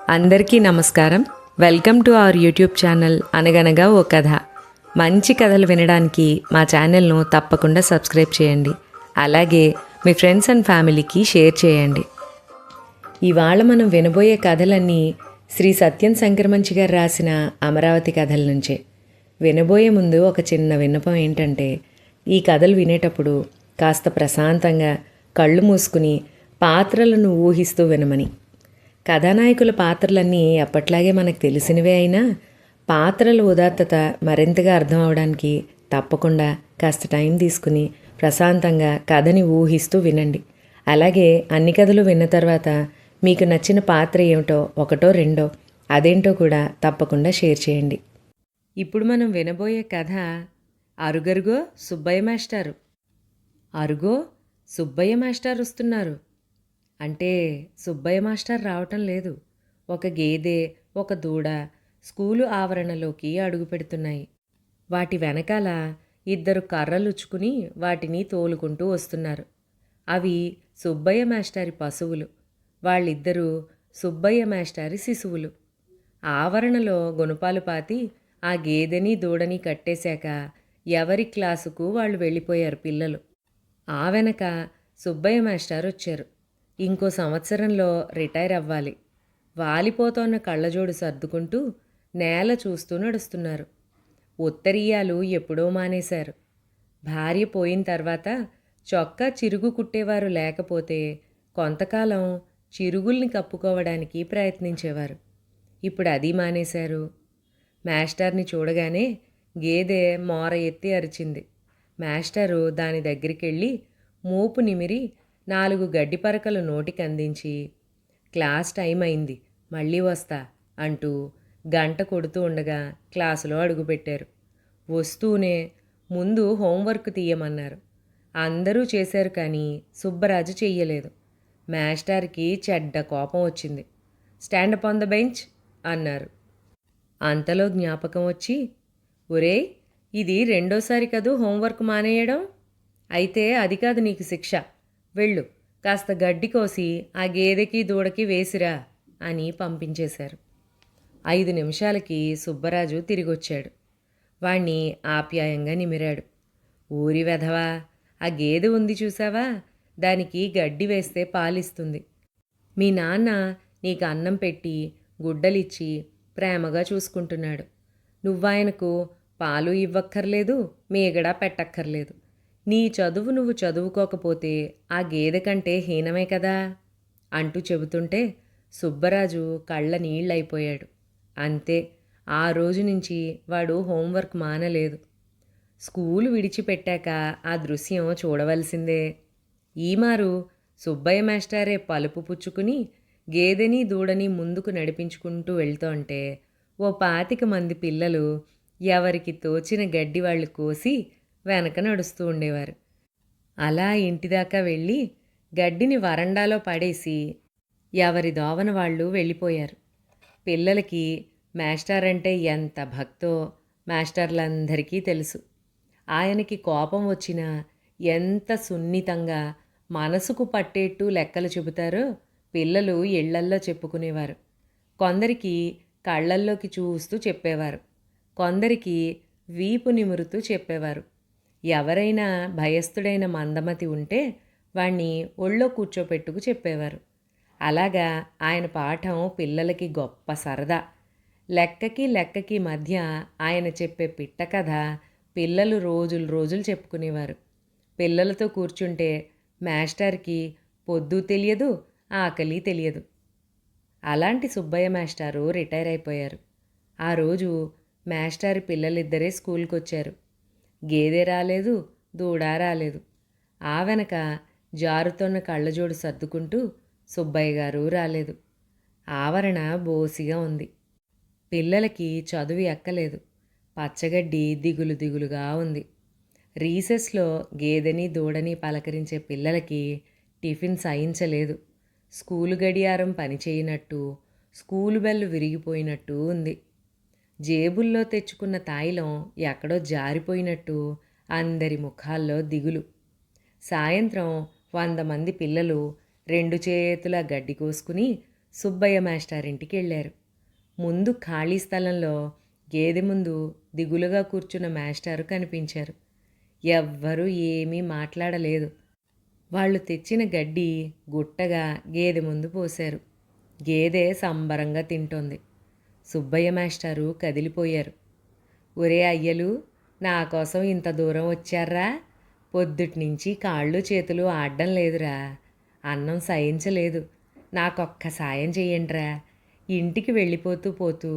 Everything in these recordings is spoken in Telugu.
అందరికీ నమస్కారం. Welcome to our YouTube channel అనగనగా ఓ కథ. మంచి కథలు వినడానికి మా ఛానల్ను తప్పకుండా సబ్స్క్రైబ్ చేయండి. అలాగే మీ ఫ్రెండ్స్ అండ్ ఫ్యామిలీకి షేర్ చేయండి. ఇవాళ మనం వినబోయే కథలన్నీ శ్రీ సత్యం శంకరమంచి గారు రాసిన అమరావతి కథల నుంచే. వినబోయే ముందు ఒక చిన్న విన్నపం ఏంటంటే, ఈ కథలు వినేటప్పుడు కాస్త ప్రశాంతంగా కళ్ళు మూసుకుని పాత్రలను ఊహిస్తూ వినమని. కథానాయకుల పాత్రలన్నీ ఎప్పట్లాగే మనకు తెలిసినవే అయినా పాత్రల ఉదాత్తత మరింతగా అర్థం అవడానికి తప్పకుండా కాస్త టైం తీసుకుని ప్రశాంతంగా కథని ఊహిస్తూ వినండి. అలాగే అన్ని కథలు విన్న తర్వాత మీకు నచ్చిన పాత్ర ఏమిటో, ఒకటో రెండో, అదేంటో కూడా తప్పకుండా షేర్ చేయండి. ఇప్పుడు మనం వినబోయే కథ అరుగరుగో సుబ్బయ్య మాస్టారు. అరుగో సుబ్బయ్య మాస్టారు వస్తున్నారు అంటే సుబ్బయ్య మాస్టర్ రావటం లేదు. ఒక గేదె, ఒక దూడ స్కూలు ఆవరణలోకి అడుగు పెడుతున్నాయి. వాటి వెనకాల ఇద్దరు కర్రలుచ్చుకుని వాటిని తోలుకుంటూ వస్తున్నారు. అవి సుబ్బయ్య మాస్టారి పశువులు. వాళ్ళిద్దరూ సుబ్బయ్య మాస్టారి శిశువులు. ఆవరణలో గుణపాలు పాతి ఆ గేదెని దూడని కట్టేశాక ఎవరి క్లాసుకు వాళ్ళు వెళ్ళిపోయారు పిల్లలు. ఆ వెనక సుబ్బయ్య మాస్టారు వచ్చారు. ఇంకో సంవత్సరంలో రిటైర్ అవ్వాలి. వాలిపోతోన్న కళ్ళజోడు సర్దుకుంటూ నేల చూస్తూ నడుస్తున్నారు. ఉత్తరీయాలు ఎప్పుడో మానేశారు. భార్య పోయిన తర్వాత చొక్కా చిరుగు కుట్టేవారు లేకపోతే కొంతకాలం చిరుగుల్ని కప్పుకోవడానికి ప్రయత్నించేవారు. ఇప్పుడు అది మానేశారు. మాస్టర్ని చూడగానే గేదె మోర ఎత్తి అరిచింది. మాస్టరు దాని దగ్గరికెళ్ళి మూపు నిమిరి 4 గడ్డి పరకలు నోటికి అందించి, క్లాస్ టైం అయింది, మళ్ళీ వస్తా అంటూ గంట కొడుతూ ఉండగా క్లాసులో అడుగుపెట్టారు. వస్తూనే ముందు హోంవర్క్ తీయమన్నారు. అందరూ చేశారు కానీ సుబ్బరాజు చెయ్యలేదు. మాస్టర్కి చెడ్డ కోపం వచ్చింది. స్టాండప్ ఆన్ ద బెంచ్ అన్నారు. అంతలో జ్ఞాపకం వచ్చి, ఒరేయ్, ఇది రెండోసారి కదూ హోంవర్క్ మానేయడం, అయితే అది కాదు నీకు శిక్ష, వెళ్ళు, కాస్త గడ్డి కోసి ఆ గేదెకి దూడకి వేసిరా అని పంపించేశారు. 5 నిమిషాలకి సుబ్బరాజు తిరిగొచ్చాడు. వాణ్ణి ఆప్యాయంగా నిమిరాడు. ఊరి వెధవా, ఆ గేదె ఉంది చూసావా, దానికి గడ్డి వేస్తే పాలిస్తుంది. మీ నాన్న నీకు అన్నం పెట్టి గుడ్డలిచ్చి ప్రేమగా చూసుకుంటున్నాడు. నువ్వాయనకు పాలు ఇవ్వక్కర్లేదు, మీగడా పెట్టక్కర్లేదు. నీ చదువు నువ్వు చదువుకోకపోతే ఆ గేదె కంటే హీనమే కదా అంటూ చెబుతుంటే సుబ్బరాజు కళ్ళ నీళ్ళైపోయాడు. అంతే, ఆ రోజు నుంచి వాడు హోంవర్క్ మానలేదు. స్కూలు విడిచిపెట్టాక ఆ దృశ్యం చూడవలసిందే. ఈమారు సుబ్బయ్య మాస్టారే పలుపు పుచ్చుకుని గేదెని దూడని ముందుకు నడిపించుకుంటూ వెళ్తుంటే ఓ 25 మంది పిల్లలు ఎవరికి తోచిన గడ్డి వాళ్ళు కోసి వెనక నడుస్తూ ఉండేవారు. అలా ఇంటిదాకా వెళ్ళి గడ్డిని వరండాలో పడేసి ఎవరి దోవన వాళ్ళు వెళ్ళిపోయారు. పిల్లలకి మాస్టర్ అంటే ఎంత భక్తో మాస్టర్లందరికీ తెలుసు. ఆయనకి కోపం వచ్చినా ఎంత సున్నితంగా మనసుకు పట్టేట్టు లెక్కలు చెబుతారో పిల్లలు ఇళ్లల్లో చెప్పుకునేవారు. కొందరికి కళ్ళల్లోకి చూస్తూ చెప్పేవారు, కొందరికి వీపు నిమురుతూ చెప్పేవారు. ఎవరైనా భయస్థుడైన మందమతి ఉంటే వాణ్ణి ఒళ్ళో కూర్చోపెట్టుకు చెప్పేవారు. అలాగా ఆయన పాఠం పిల్లలకి గొప్ప సరదా. లెక్కకి మధ్య ఆయన చెప్పే పిట్ట కథ పిల్లలు రోజులు రోజులు చెప్పుకునేవారు. పిల్లలతో కూర్చుంటే మాస్టర్కి పొద్దు తెలియదు, ఆకలి తెలియదు. అలాంటి సుబ్బయ్య మాస్టారు రిటైర్ అయిపోయారు. ఆ రోజు మాస్టారు పిల్లలిద్దరే స్కూల్కి వచ్చారు. గేదె రాలేదు, దూడ రాలేదు. ఆ వెనక జారుతోన్న కళ్ళజోడు సర్దుకుంటూ సుబ్బయ్య గారు రాలేదు. ఆవరణ బోసిగా ఉంది. పిల్లలకి చదువు ఎక్కలేదు. పచ్చగడ్డి దిగులు దిగులుగా ఉంది. రీసెస్లో గేదెని దూడని పలకరించే పిల్లలకి టిఫిన్ సహించలేదు. స్కూలు గడియారం పనిచేయనట్టు, స్కూలు బెల్లు విరిగిపోయినట్టు ఉంది. జేబుల్లో తెచ్చుకున్న తాయిలం ఎక్కడో జారిపోయినట్టు అందరి ముఖాల్లో దిగులు. సాయంత్రం 100 మంది పిల్లలు 2 చేతుల గడ్డి కోసుకుని సుబ్బయ్య మాస్టారింటికి వెళ్ళారు. ముందు ఖాళీ స్థలంలో గేదె ముందు దిగులుగా కూర్చున్న మాస్టారు కనిపించారు. ఎవ్వరూ ఏమీ మాట్లాడలేదు. వాళ్ళు తెచ్చిన గడ్డి గుట్టగా గేదె ముందు పోశారు. గేదె సంబరంగా తింటోంది. సుబ్బయ్య మాస్టారు కదిలిపోయారు. ఒరే అయ్యలు, నా కోసం ఇంత దూరం వచ్చారా? పొద్దుట్నుంచి కాళ్ళు చేతులు ఆడడం లేదురా. అన్నం సహించలేదు. నాకొక్క సాయం చెయ్యండిరా. ఇంటికి వెళ్ళిపోతూ పోతూ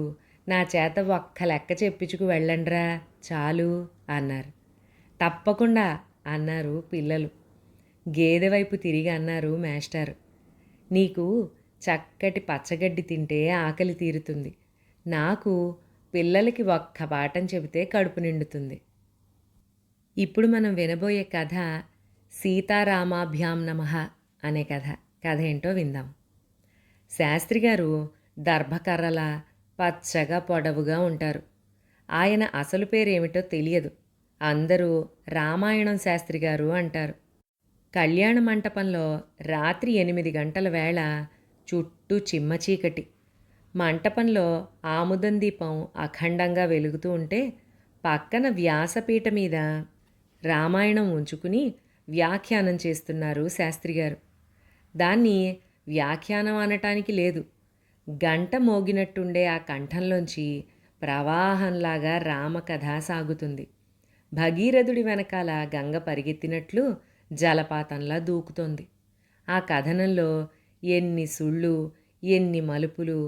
నా చేత ఒక్క లెక్క చెప్పించుకు వెళ్ళండిరా చాలు అన్నారు. తప్పకుండా అన్నారు పిల్లలు. గేదె వైపు తిరిగి అన్నారు మాస్టారు. నీకు చక్కటి పచ్చగడ్డి తింటే ఆకలి తీరుతుంది. నాకు పిల్లలకి ఒక్క పాఠం చెబితే కడుపు నిండుతుంది. ఇప్పుడు మనం వినబోయే కథ సీతారామాభ్యాం నమః అనే కథ. కథ ఏంటో విందాం. శాస్త్రి గారు దర్భకర్రలా పచ్చగా పొడవుగా ఉంటారు. ఆయన అసలు పేరేమిటో తెలియదు. అందరూ రామాయణం శాస్త్రి గారు అంటారు. కళ్యాణ మంటపంలో రాత్రి 8 గంటల వేళ చుట్టూ చిమ్మ చీకటి. మంటపంలో ఆముదం దీపం అఖండంగా వెలుగుతూ ఉంటే పక్కన వ్యాసపీఠ మీద రామాయణం ఉంచుకుని వ్యాఖ్యానం చేస్తున్నారు శాస్త్రిగారు. దాన్ని వ్యాఖ్యానం అనటానికి లేదు. గంట మోగినట్టుండే ఆ కంఠంలోంచి ప్రవాహంలాగా రామకథ సాగుతుంది. భగీరథుడి వెనకాల గంగ పరిగెత్తినట్లు జలపాతంలా దూకుతోంది. ఆ కథనంలో ఎన్ని సుళ్ళు, ఎన్ని మలుపులు,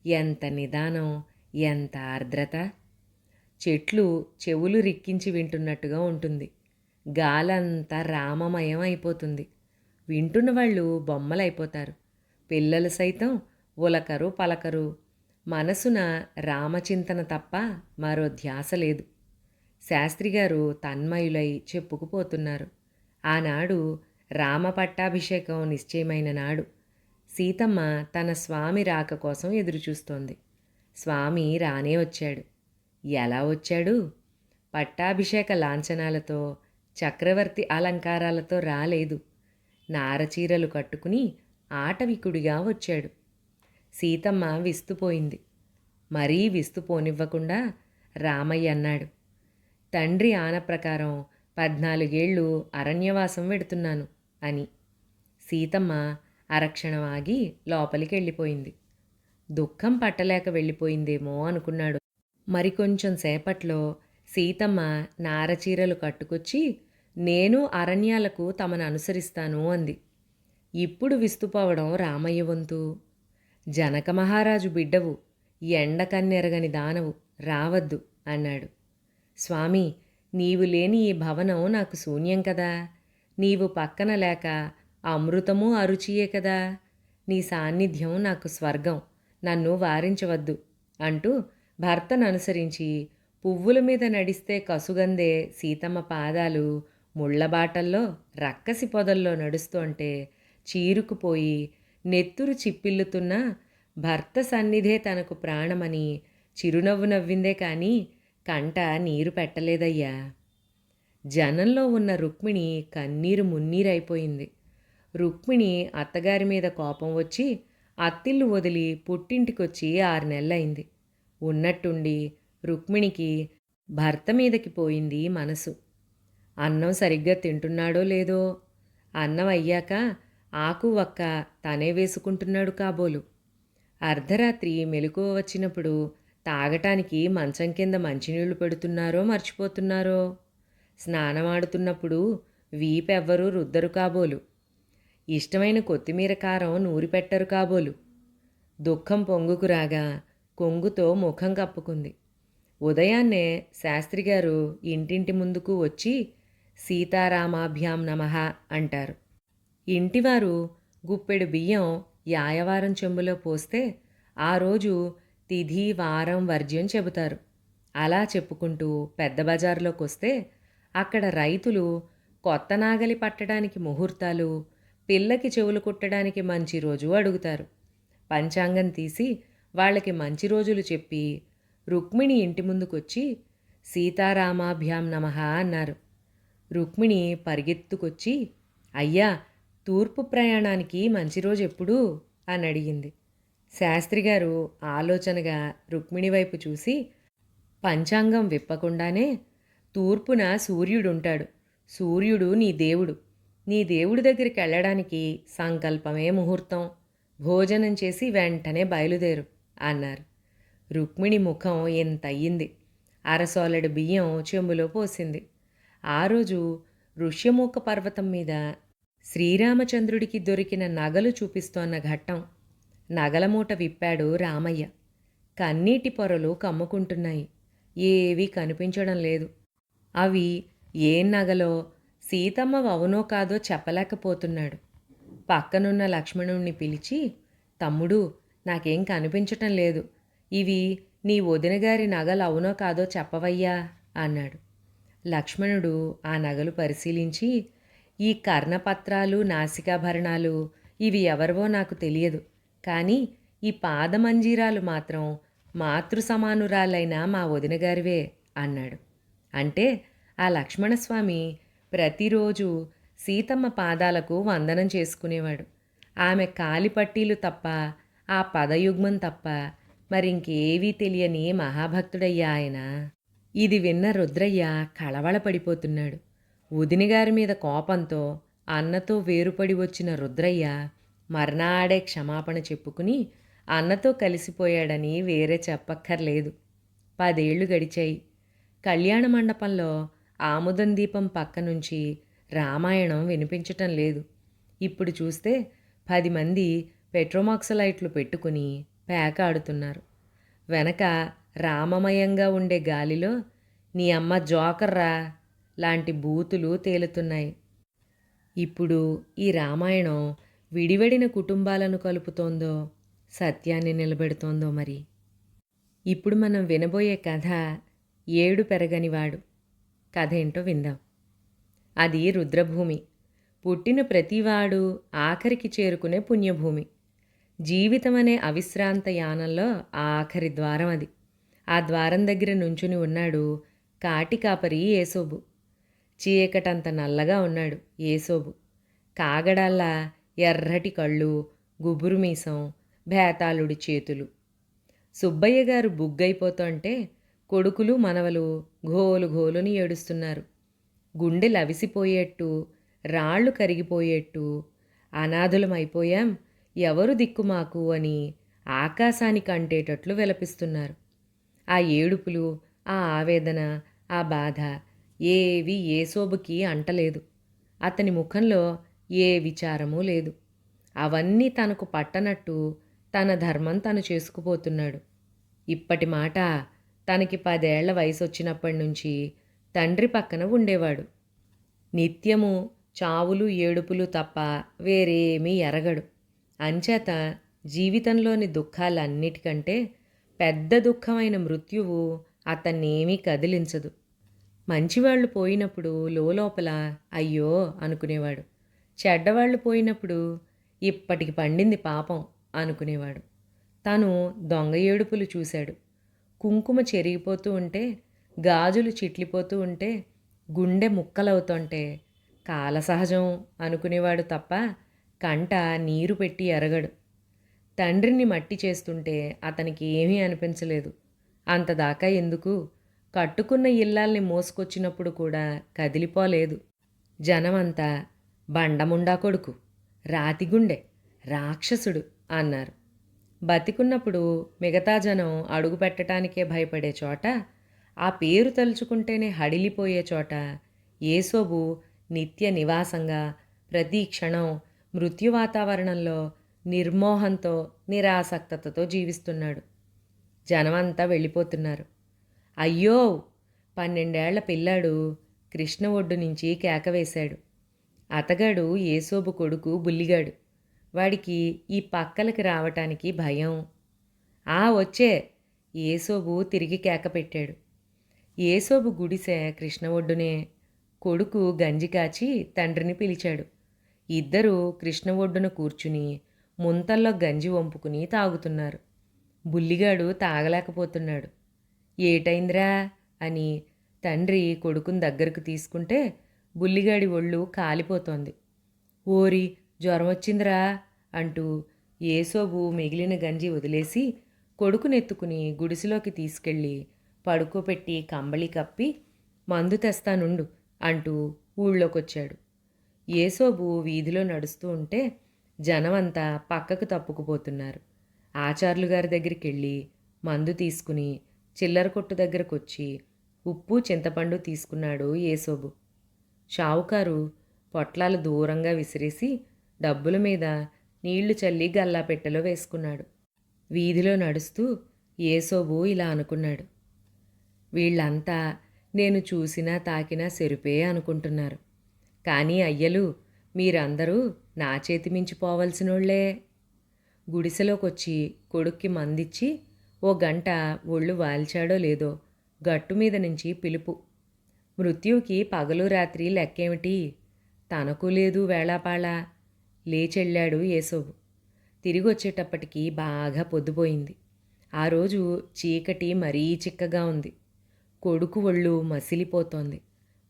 ఎంత నిదానం, ఎంత ఆర్ద్రత. చెట్లు చెవులు రిక్కించి వింటున్నట్టుగా ఉంటుంది. గాలంతా రామమయం అయిపోతుంది. వింటున్న వాళ్ళు బొమ్మలైపోతారు. పిల్లలు సైతం ఉలకరు పలకరు. మనసున రామచింతన తప్ప మరో ధ్యాస లేదు. శాస్త్రిగారు తన్మయులై చెప్పుకుపోతున్నారు. ఆనాడు రామ పట్టాభిషేకం నిశ్చయమైన నాడు. సీతమ్మ తన స్వామి రాక కోసం ఎదురుచూస్తోంది. స్వామి రానే వచ్చాడు. ఎలా వచ్చాడు? పట్టాభిషేక లాంఛనాలతో, చక్రవర్తి అలంకారాలతో రాలేదు. నారచీరలు కట్టుకుని ఆటవికుడిగా వచ్చాడు. సీతమ్మ విస్తుపోయింది. మరీ విస్తుపోనివ్వకుండా రామయ్య అన్నాడు, తండ్రి ఆన ప్రకారం 14 ఏళ్ళు అరణ్యవాసం వెడుతున్నాను అని. సీతమ్మ అరక్షణం ఆగి లోపలికి వెళ్ళిపోయింది. దుఃఖం పట్టలేక వెళ్ళిపోయిందేమో అనుకున్నాడు. మరికొంచెం సేపట్లో సీతమ్మ నారచీరలు కట్టుకొచ్చి, నేను అరణ్యాలకు తమను అనుసరిస్తాను అంది. ఇప్పుడు విస్తుపోవడం రామయ్య వంతు. జనక మహారాజు బిడ్డవు, ఎండ కన్నెరగని దానవు, రావద్దు అన్నాడు. స్వామి, నీవు లేని ఈ భవనం నాకు శూన్యం కదా. నీవు పక్కన లేక అమృతము అరుచియే కదా. నీ సాన్నిధ్యం నాకు స్వర్గం, నన్ను వారించవద్దు అంటూ భర్తను అనుసరించి పువ్వుల మీద నడిస్తే కసుగందే సీతమ్మ పాదాలు ముళ్లబాటల్లో రక్కసి పొదల్లో నడుస్తుంటే చీరుకుపోయి నెత్తురు చిప్పిల్లుతున్న భర్త సన్నిధే తనకు ప్రాణమని చిరునవ్వు నవ్విందే కానీ కంట నీరు పెట్టలేదయ్యా. జనంలో ఉన్న రుక్మిణి కన్నీరు మున్నీరైపోయింది. రుక్మిణి అత్తగారి మీద కోపం వచ్చి అత్తిల్లు వదిలి పుట్టింటికొచ్చి 6 నెలలైంది. ఉన్నట్టుండి రుక్మిణికి భర్త మీదకి పోయింది మనసు. అన్నం సరిగ్గా తింటున్నాడో లేదో. అన్నం అయ్యాక ఆకు వక్క తనే వేసుకుంటున్నాడు కాబోలు. అర్ధరాత్రి మెలకువ వచ్చినప్పుడు తాగటానికి మంచం కింద మంచినీళ్లు పెడుతున్నారో మర్చిపోతున్నారో. స్నానమాడుతున్నప్పుడు వీపెవ్వరూ రుద్దరు కాబోలు. ఇష్టమైన కొత్తిమీర కారం నూరిపెట్టరు కాబోలు. దుఃఖం పొంగుకురాగా కొంగుతో ముఖం కప్పుకుంది. ఉదయాన్నే శాస్త్రిగారు ఇంటింటి ముందుకు వచ్చి సీతారామాభ్యాం నమః అంటారు. ఇంటివారు గుప్పెడు బియ్యం యాయవారం చెంబులో పోస్తే ఆ రోజు తిథి వారం వర్జ్యం చెబుతారు. అలా చెప్పుకుంటూ పెద్ద బజార్లోకి వస్తే అక్కడ రైతులు కొత్త నాగలి పట్టడానికి ముహూర్తాలు, పిల్లకి చెవులు కుట్టడానికి మంచి రోజు అడుగుతారు. పంచాంగం తీసి వాళ్ళకి మంచి రోజులు చెప్పి రుక్మిణి ఇంటి ముందుకొచ్చి సీతారామాభ్యాం నమః అన్నారు. రుక్మిణి పరిగెత్తుకొచ్చి, అయ్యా, తూర్పు ప్రయాణానికి మంచి రోజు ఎప్పుడు అని అడిగింది. శాస్త్రిగారు ఆలోచనగా రుక్మిణి వైపు చూసి, పంచాంగం విప్పకుండానే, తూర్పున సూర్యుడుంటాడు. సూర్యుడు నీ దేవుడు. నీ దేవుడి దగ్గరికి వెళ్ళడానికి సంకల్పమే ముహూర్తం. భోజనం చేసి వెంటనే బయలుదేరు అన్నారు. రుక్మిణి ముఖం ఎంతయ్యింది. అరసోలెడు బియ్యం చెంబులో పోసింది. ఆ రోజు ఋష్యమూక పర్వతం మీద శ్రీరామచంద్రుడికి దొరికిన నగలు చూపిస్తోన్న ఘట్టం. నగలమూట విప్పాడు రామయ్య. కన్నీటి పొరలు కమ్ముకుంటున్నాయి. ఏవీ కనిపించడం లేదు. అవి ఏం నగలో, సీతమ్మవి అవునో కాదో చెప్పలేకపోతున్నాడు. పక్కనున్న లక్ష్మణుణ్ణి పిలిచి, తమ్ముడు, నాకేం కనిపించటం లేదు. ఇవి నీ వదినగారి నగలు అవునో కాదో చెప్పవయ్యా అన్నాడు. లక్ష్మణుడు ఆ నగలు పరిశీలించి, ఈ కర్ణపత్రాలు, నాసికాభరణాలు ఇవి ఎవరివో నాకు తెలియదు. కానీ ఈ పాదమంజీరాలు మాత్రం మాతృ సమానురాలైన మా వదినగారివే అన్నాడు. అంటే ఆ లక్ష్మణస్వామి ప్రతిరోజు సీతమ్మ పాదాలకు వందనం చేసుకునేవాడు. ఆమె కాలిపట్టీలు తప్ప, ఆ పదయుగ్మం తప్ప మరింకేవీ తెలియని మహాభక్తుడయ్యా ఆయన. ఇది విన్న రుద్రయ్య కళవళపడిపోతున్నాడు. వదినగారి మీద కోపంతో అన్నతో వేరుపడి వచ్చిన రుద్రయ్య మర్నాడే క్షమాపణ చెప్పుకుని అన్నతో కలిసిపోయాడని వేరే చెప్పక్కర్లేదు. 10 ఏళ్లు గడిచాయి. కళ్యాణ మండపంలో ఆముదం దీపం పక్క నుంచి రామాయణం వినిపించటం లేదు. ఇప్పుడు చూస్తే 10 మంది పెట్రోమాక్సలైట్లు పెట్టుకుని పేకాడుతున్నారు. వెనక రామమయంగా ఉండే గాలిలో నీ అమ్మ జోకర్రా లాంటి బూతులు తేలుతున్నాయి. ఇప్పుడు ఈ రామాయణం విడివడిన కుటుంబాలను కలుపుతోందో, సత్యాన్ని నిలబెడుతోందో మరి. ఇప్పుడు మనం వినబోయే కథ ఏడు పెరగనివాడు. కథ ఏంటో విందాం. అది రుద్రభూమి. పుట్టిన ప్రతివాడు ఆఖరికి చేరుకునే పుణ్యభూమి. జీవితం అనే అవిశ్రాంత యానంలో ఆఖరి ద్వారం అది. ఆ ద్వారం దగ్గర నుంచుని ఉన్నాడు కాటికాపరి ఏసోబు. చీకటంత నల్లగా ఉన్నాడు ఏసోబు. కాగడాల్లా ఎర్రటి కళ్ళు, గుబురు మీసం, భేతాళుడి చేతులు. సుబ్బయ్య గారు బుగ్గైపోతుంటే కొడుకులు మనవలు ఘోలు ఘోలుని ఏడుస్తున్నారు. గుండె లవిసిపోయేట్టు, రాళ్ళు కరిగిపోయేట్టు, అనాథులమైపోయాం, ఎవరు దిక్కు మాకు అని ఆకాశానికి అంటేటట్లు విలపిస్తున్నారు. ఆ ఏడుపులు, ఆ ఆవేదన, ఆ బాధ ఏవి ఏసోబుకి అంటలేదు. అతని ముఖంలో ఏ విచారమూ లేదు. అవన్నీ తనకు పట్టనట్టు తన ధర్మం తను చేసుకుపోతున్నాడు. ఇప్పటి మాట, తనకి 10 ఏళ్ల వయసు వచ్చినప్పటి నుంచి తండ్రి పక్కన ఉండేవాడు. నిత్యము చావులు ఏడుపులు తప్ప వేరేమీ ఎరగడు. అంచేత జీవితంలోని దుఃఖాలన్నిటికంటే పెద్ద దుఃఖమైన మృత్యువు అతన్నేమీ కదిలించదు. మంచివాళ్లు పోయినప్పుడు లోపల అయ్యో అనుకునేవాడు. చెడ్డవాళ్లు పోయినప్పుడు ఇప్పటికి పండింది పాపం అనుకునేవాడు. తను దొంగ ఏడుపులు చూశాడు. కుంకుమ చెరిగిపోతూ ఉంటే, గాజులు చిట్లిపోతూ ఉంటే, గుండె ముక్కలవుతుంటే కాలసహజం అనుకునేవాడు తప్ప కంట నీరు పెట్టి ఎరగడు. తండ్రిని మట్టి చేస్తుంటే అతనికి ఏమీ అనిపించలేదు. అంతదాకా ఎందుకు, కట్టుకున్న ఇల్లాల్ని మోసుకొచ్చినప్పుడు కూడా కదిలిపోలేదు. జనమంతా బండముండా కొడుకు, రాతిగుండె, రాక్షసుడు అన్నారు. బతికున్నప్పుడు మిగతా జనం అడుగు పెట్టడానికే భయపడే చోట, ఆ పేరు తలుచుకుంటేనే హడిలిపోయే చోట ఏసోబు నిత్య నివాసంగా ప్రతి క్షణం మృత్యు వాతావరణంలో నిర్మోహంతో, నిరాసక్తతతో జీవిస్తున్నాడు. జనమంతా వెళ్ళిపోతున్నారు. అయ్యో! 12 ఏళ్ల పిల్లాడు కృష్ణ ఒడ్డు నుంచి కేకవేశాడు. అతగాడు ఏసోబు కొడుకు బుల్లిగాడు. వాడికి ఈ పక్కలకి రావటానికి భయం. వచ్చే ఏసోబు తిరిగి కేక పెట్టాడు. ఏసోబు గుడిసె కృష్ణ ఒడ్డునే. కొడుకు గంజి కాచి తండ్రిని పిలిచాడు. ఇద్దరూ కృష్ణ ఒడ్డున కూర్చుని ముంతల్లో గంజి వంపుకుని తాగుతున్నారు. బుల్లిగాడు తాగలేకపోతున్నాడు. ఏటైందిరా అని తండ్రి కొడుకుని దగ్గరకు తీసుకుంటే బుల్లిగాడి ఒళ్ళు కాలిపోతోంది. ఓరి జ్వరం వచ్చిందిరా అంటూ ఏసోబు మిగిలిన గంజి వదిలేసి కొడుకునెత్తుకుని గుడిసెలోకి తీసుకెళ్ళి పడుకోపెట్టి కంబళి కప్పి మందు తెస్తానుండు అంటూ ఊళ్ళోకొచ్చాడు. ఏసోబు వీధిలో నడుస్తూ ఉంటే జనమంతా పక్కకు తప్పుకుపోతున్నారు. ఆచార్లు గారి దగ్గరికి వెళ్ళి మందు తీసుకుని చిల్లర కొట్టు దగ్గరకొచ్చి ఉప్పు చింతపండు తీసుకున్నాడు ఏసోబు. షావుకారు పొట్లాలు దూరంగా విసిరేసి డబ్బుల మీద నీళ్లు చల్లి గల్లాపెట్టెలో వేసుకున్నాడు. వీధిలో నడుస్తూ ఏసోబు ఇలా అనుకున్నాడు. వీళ్ళంతా నేను చూసినా తాకినా సెరుపే అనుకుంటున్నారు. కానీ అయ్యలు, మీరందరూ నా చేతి మించిపోవలసినోళ్లే. గుడిసెలోకొచ్చి కొడుక్కి మందిచ్చి ఓ గంట ఒళ్ళు వాల్చాడో లేదో గట్టు మీద నుంచి పిలుపు. మృత్యువుకి పగలు రాత్రి లెక్కేమిటి? తనకు లేదు వేళాపాళా. లేచెళ్ళాడు ఏసోబు. తిరిగొచ్చేటప్పటికి బాగా పొద్దుపోయింది. ఆ రోజు చీకటి మరీ చిక్కగా ఉంది. కొడుకు ఒళ్ళు మసిలిపోతోంది.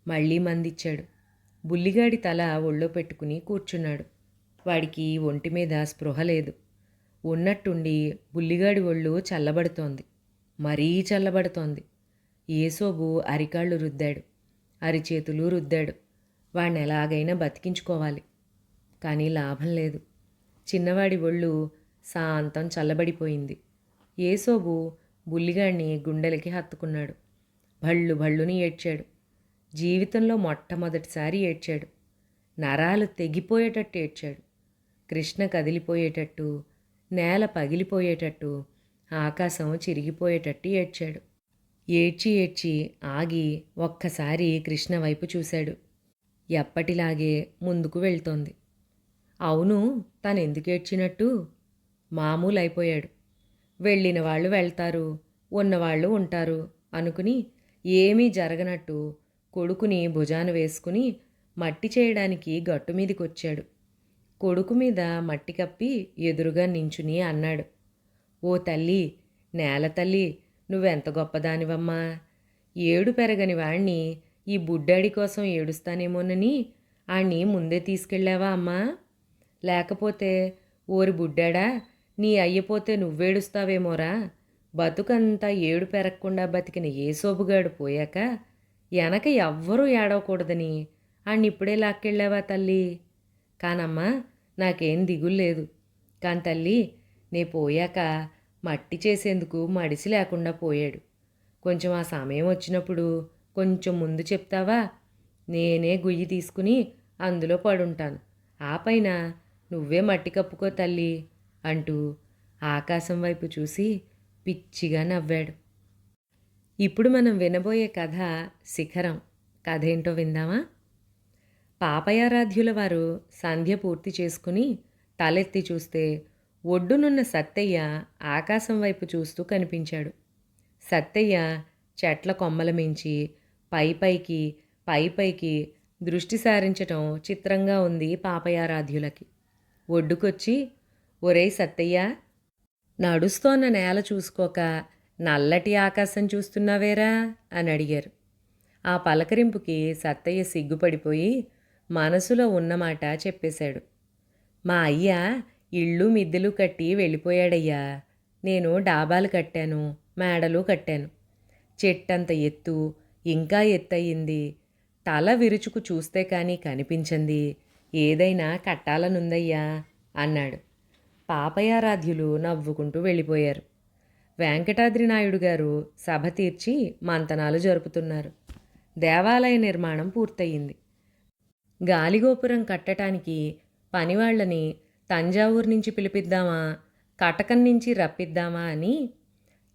మళ్ళీ మందిచ్చాడు. బుల్లిగాడి తల ఒళ్ళో పెట్టుకుని కూర్చున్నాడు. వాడికి ఒంటి మీద స్పృహ లేదు. ఉన్నట్టుండి బుల్లిగాడి ఒళ్ళు చల్లబడుతోంది. మరీ చల్లబడుతోంది. ఏసోబు అరికాళ్ళు రుద్దాడు. అరిచేతులు రుద్దాడు. వాణ్ణి ఎలాగైనా బతికించుకోవాలి. కానీ లాభం లేదు. చిన్నవాడి ఒళ్ళు శాంతం చల్లబడిపోయింది. ఏసోబు బుల్లిగాడిని గుండెలకి హత్తుకున్నాడు. భళ్ళు భళ్ళుని ఏడ్చాడు. జీవితంలో మొట్టమొదటిసారి ఏడ్చాడు. నరాలు తెగిపోయేటట్టు ఏడ్చాడు. కృష్ణ కదిలిపోయేటట్టు, నేల పగిలిపోయేటట్టు, ఆకాశం చిరిగిపోయేటట్టు ఏడ్చాడు. ఏడ్చి ఏడ్చి ఆగి ఒక్కసారి కృష్ణ వైపు చూశాడు. ఎప్పటిలాగే ముందుకు వెళ్తోంది. అవును, తనెందుకు ఏడ్చినట్టు? మామూలైపోయాడు. వెళ్ళిన వాళ్ళు వెళ్తారు, ఉన్నవాళ్ళు ఉంటారు అనుకుని ఏమీ జరగనట్టు కొడుకుని భుజాన వేసుకుని మట్టి చేయడానికి గట్టు మీదికొచ్చాడు. కొడుకు మీద మట్టి కప్పి ఎదురుగా నించుని అన్నాడు. ఓ తల్లి, నేల తల్లి, నువ్వెంత గొప్పదానివమ్మా. ఏడు పెరగని వాణ్ణి ఈ బుడ్డాడి కోసం ఏడుస్తానేమోనని ఆణ్ణి ముందే తీసుకెళ్ళావా అమ్మా? లేకపోతే ఓరి బుడ్డాడా, నీ అయ్యపోతే నువ్వేడుస్తావేమోరా. బతుకంతా ఏడు పెరగకుండా బతికిన ఏసోబుగాడు పోయాక వెనక ఎవ్వరూ ఏడవకూడదని ఆణ్ణిప్పుడే లాక్కెళ్ళావా తల్లి? కానమ్మా, నాకేం దిగుల్లేదు. కాని తల్లి, నే పోయాక మట్టి చేసేందుకు మడిసి లేకుండా పోయాడు. కొంచెం ఆ సమయం వచ్చినప్పుడు కొంచెం ముందు చెప్తావా? నేనే గుయ్యి తీసుకుని అందులో పడుంటాను. ఆ పైన నువ్వే మట్టి కప్పుకో తల్లి అంటూ ఆకాశం వైపు చూసి పిచ్చిగా నవ్వాడు. ఇప్పుడు మనం వినబోయే కథ శిఖరం. కథ ఏంటో విందామా? పాపయారాధ్యుల వారు సంధ్య పూర్తి చేసుకుని తలెత్తి చూస్తే ఒడ్డునున్న సత్తయ్య ఆకాశం వైపు చూస్తూ కనిపించాడు. సత్తయ్య చెట్ల కొమ్మల మించి పైపైకి పైపైకి దృష్టి సారించటం చిత్రంగా ఉంది పాపయారాధ్యులకి. ఒడ్డుకొచ్చి, ఒరేయ్ సత్తయ్య, నడుస్తోన్న నేల చూసుకోక నల్లటి ఆకాశం చూస్తున్నావేరా అని అడిగారు. ఆ పలకరింపుకి సత్తయ్య సిగ్గుపడిపోయి మనసులో ఉన్నమాట చెప్పేశాడు. మా అయ్య ఇళ్ళు మిద్దెలు కట్టి వెళ్ళిపోయాడయ్యా. నేను డాబాలు కట్టాను, మేడలు కట్టాను. చెట్టంత ఎత్తు, ఇంకా ఎత్తయింది. తల విరుచుకు చూస్తే కానీ కనిపించింది. ఏదైనా కట్టాలనుందయ్యా అన్నాడు. పాపయారాధ్యులు నవ్వుకుంటూ వెళ్ళిపోయారు. వెంకటాద్రి నాయుడు గారు సభ తీర్చి మంతనాలు జరుపుతున్నారు. దేవాలయ నిర్మాణం పూర్తయింది. గాలిగోపురం కట్టడానికి పనివాళ్లని తంజావూరు నుంచి పిలిపిద్దామా, కటకం నుంచి రప్పిద్దామా అని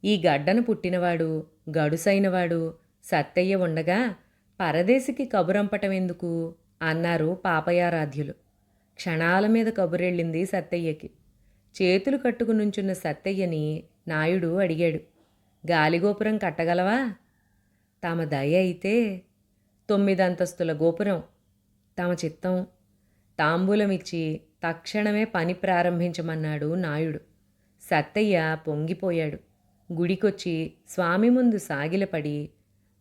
ఈ గడ్డను పుట్టినవాడు, గడుసైనవాడు సత్తయ్య ఉండగా పరదేశికి కబురంపటం ఎందుకు అన్నారు పాపయారాధ్యులు. క్షణాల మీద కబురెళ్ళింది సత్తయ్యకి. చేతులు కట్టుకు నుంచున్న సత్తయ్యని నాయుడు అడిగాడు. గాలిగోపురం కట్టగలవా? తమ దయ అయితే 9 అంతస్తుల గోపురం. తమ చిత్తం. తాంబూలమిచ్చి తక్షణమే పని ప్రారంభించమన్నాడు నాయుడు. సత్తయ్య పొంగిపోయాడు. గుడికొచ్చి స్వామి ముందు సాగిలపడి,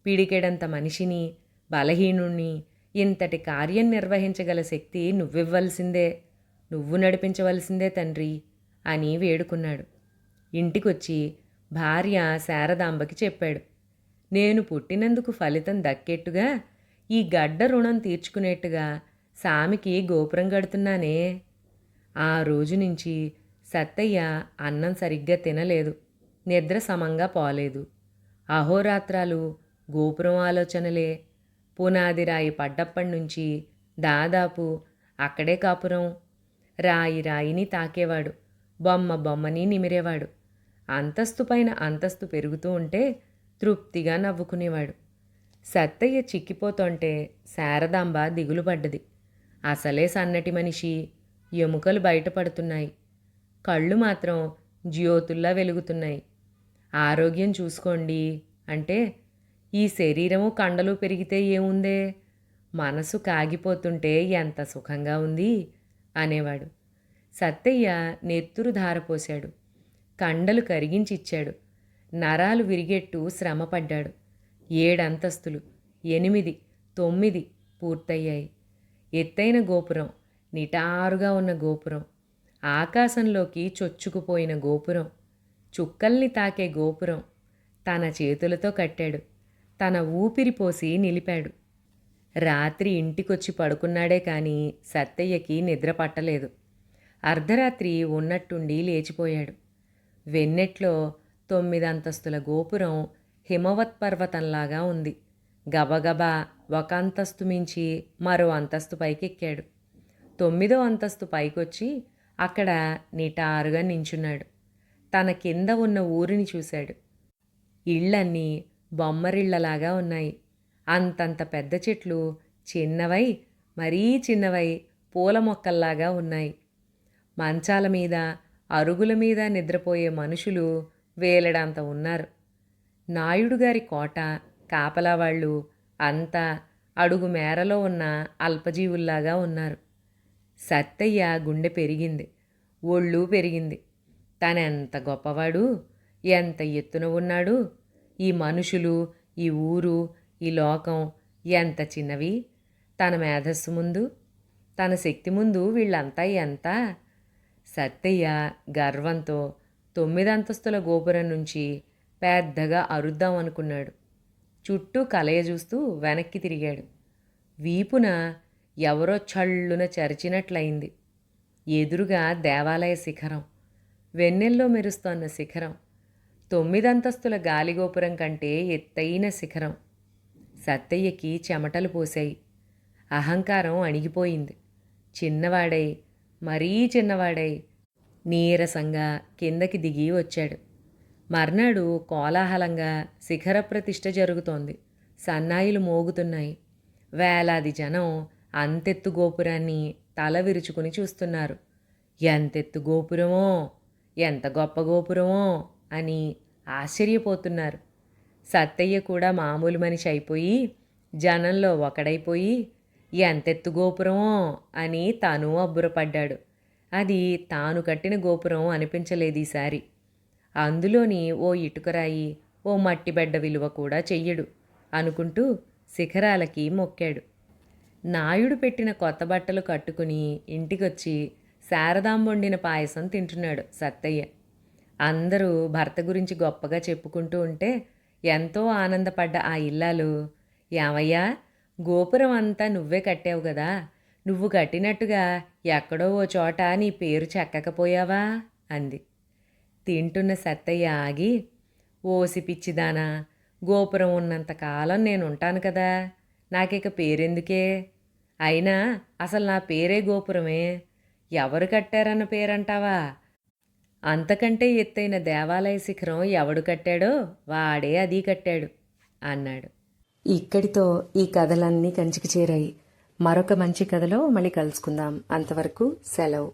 పిడికెడంత మనిషిని, బలహీనుణ్ణి, ఇంతటి కార్యం నిర్వహించగల శక్తి నువ్వివ్వలసిందే, నువ్వు నడిపించవలసిందే తండ్రి అని వేడుకున్నాడు. ఇంటికొచ్చి భార్య శారదాంబకి చెప్పాడు. నేను పుట్టినందుకు ఫలితం దక్కేట్టుగా ఈ గడ్డ రుణం తీర్చుకునేట్టుగా సామికి గోపురం కడుతున్నానే. ఆ రోజు నుంచి సత్తయ్య అన్నం సరిగ్గా తినలేదు, నిద్ర సమంగా పోలేదు. అహోరాత్రాలు గోపురం ఆలోచనలే. పునాది రాయి పడ్డప్పటి నుంచి దాదాపు అక్కడే కాపురం. రాయి రాయిని తాకేవాడు, బొమ్మ బొమ్మని నిమిరేవాడు. అంతస్తు పైన అంతస్తు పెరుగుతూ ఉంటే తృప్తిగా నవ్వుకునేవాడు. సత్తయ్య చిక్కిపోతుంటే శారదాంబ దిగులు పడ్డది. అసలే సన్నటి మనిషి, ఎముకలు బయటపడుతున్నాయి, కళ్ళు మాత్రం జ్యోతుల్లా వెలుగుతున్నాయి. ఆరోగ్యం చూసుకోండి అంటే, ఈ శరీరము కండలు పెరిగితే ఏముందే, మనసు కాగిపోతుంటే ఎంత సుఖంగా ఉంది అనేవాడు. సత్తయ్య నెత్తురు ధారపోశాడు, కండలు కరిగించిచ్చాడు, నరాలు విరిగెట్టు శ్రమపడ్డాడు. 7 అంతస్తులు, 8, 9 పూర్తయ్యాయి. ఎత్తైన గోపురం, నిటారుగా ఉన్న గోపురం, ఆకాశంలోకి చొచ్చుకుపోయిన గోపురం, చుక్కల్ని తాకే గోపురం తన చేతులతో కట్టాడు. తన ఊపిరి పోసి నిలిపాడు. రాత్రి ఇంటికొచ్చి పడుకున్నాడే కానీ సత్తయ్యకి నిద్ర పట్టలేదు. అర్ధరాత్రి ఉన్నట్టుండి లేచిపోయాడు. వెన్నెట్లో 9 అంతస్తుల గోపురం హిమవత్ పర్వతంలాగా ఉంది. గబగబా ఒక అంతస్తు మించి మరో అంతస్తు పైకెక్కాడు. 9వ అంతస్తు పైకొచ్చి అక్కడ నిటారుగా నించున్నాడు. తన కింద ఉన్న ఊరిని చూశాడు. ఇళ్ళన్నీ బొమ్మరిళ్లలాగా ఉన్నాయి. అంతంత పెద్ద చెట్లు చిన్నవై, మరీ చిన్నవై పూల మొక్కల్లాగా ఉన్నాయి. మంచాల మీద, అరుగుల మీద నిద్రపోయే మనుషులు వేలడంత ఉన్నారు. నాయుడుగారి కోట, కాపలా వాళ్ళు అంతా అడుగు మేరలో ఉన్న అల్పజీవుల్లాగా ఉన్నారు. సత్తయ్య గుండె పెరిగింది, ఒళ్ళు పెరిగింది. తనెంత గొప్పవాడు, ఎంత ఎత్తున ఉన్నాడు. ఈ మనుషులు, ఈ ఊరు, ఈ లోకం ఎంత చిన్నవి తన మేధస్సు ముందు, తన శక్తి ముందు వీళ్ళంతా ఎంత. సత్తయ్య గర్వంతో 9 అంతస్తుల గోపురం నుంచి పెద్దగా అరుద్దాం అనుకున్నాడు. చుట్టూ కలయ చూస్తూ వెనక్కి తిరిగాడు. వీపున ఎవరో చళ్ళున చరిచినట్లయింది. ఎదురుగా దేవాలయ శిఖరం, వెన్నెల్లో మెరుస్తోన్న శిఖరం, 9 అంతస్తుల గాలిగోపురం కంటే ఎత్తైన శిఖరం. సత్తయ్యకి చెమటలు పోశాయి. అహంకారం అణిగిపోయింది. చిన్నవాడై, మరీ చిన్నవాడై నీరసంగా కిందకి దిగి వచ్చాడు. మర్నాడు కోలాహలంగా శిఖర ప్రతిష్ఠ జరుగుతోంది. సన్నాయిలు మోగుతున్నాయి. వేలాది జనం అంతెత్తు గోపురాన్ని తల విరుచుకుని చూస్తున్నారు. ఎంతెత్తు గోపురమో, ఎంత గొప్ప గోపురమో అని ఆశ్చర్యపోతున్నారు. సత్తయ్య కూడా మామూలు మనిషి అయిపోయి, జనంలో ఒకడైపోయి ఎంతెత్తు గోపురమో అని తాను అబ్బురపడ్డాడు. అది తాను కట్టిన గోపురం అనిపించలేదు ఈసారి. అందులోని ఓ ఇటుకరాయి, ఓ మట్టిబెడ్డ విలువ కూడా చెయ్యడు అనుకుంటూ శిఖరాలకి మొక్కాడు. నాయుడు పెట్టిన కొత్త బట్టలు కట్టుకుని ఇంటికొచ్చి శారదాంబొండిన పాయసం తింటున్నాడు సత్తయ్య. అందరూ భర్త గురించి గొప్పగా చెప్పుకుంటూ ఉంటే ఎంతో ఆనందపడ్డ ఆ ఇల్లాలు, ఏమయ్యా, గోపురం అంతా నువ్వే కట్టావు కదా, నువ్వు కట్టినట్టుగా ఎక్కడో ఓ చోట నీ పేరు చెక్కకపోయావా అంది. తింటున్న సత్తయ్య ఆగి, ఓసి పిచ్చిదానా, గోపురం ఉన్నంతకాలం నేనుంటాను కదా, నాకిక పేరెందుకే, అయినా అసలు నా పేరే గోపురమే, ఎవరు కట్టారన్న పేరంటావా, అంతకంటే ఎత్తైన దేవాలయ శిఖరం ఎవడు కట్టాడో వాడే అది కట్టాడు అన్నాడు. ఇక్కడితో ఈ కథలన్నీ కంచికి చేరాయి. మరొక మంచి కథలో మళ్ళీ కలుసుకుందాం. అంతవరకు సెలవు.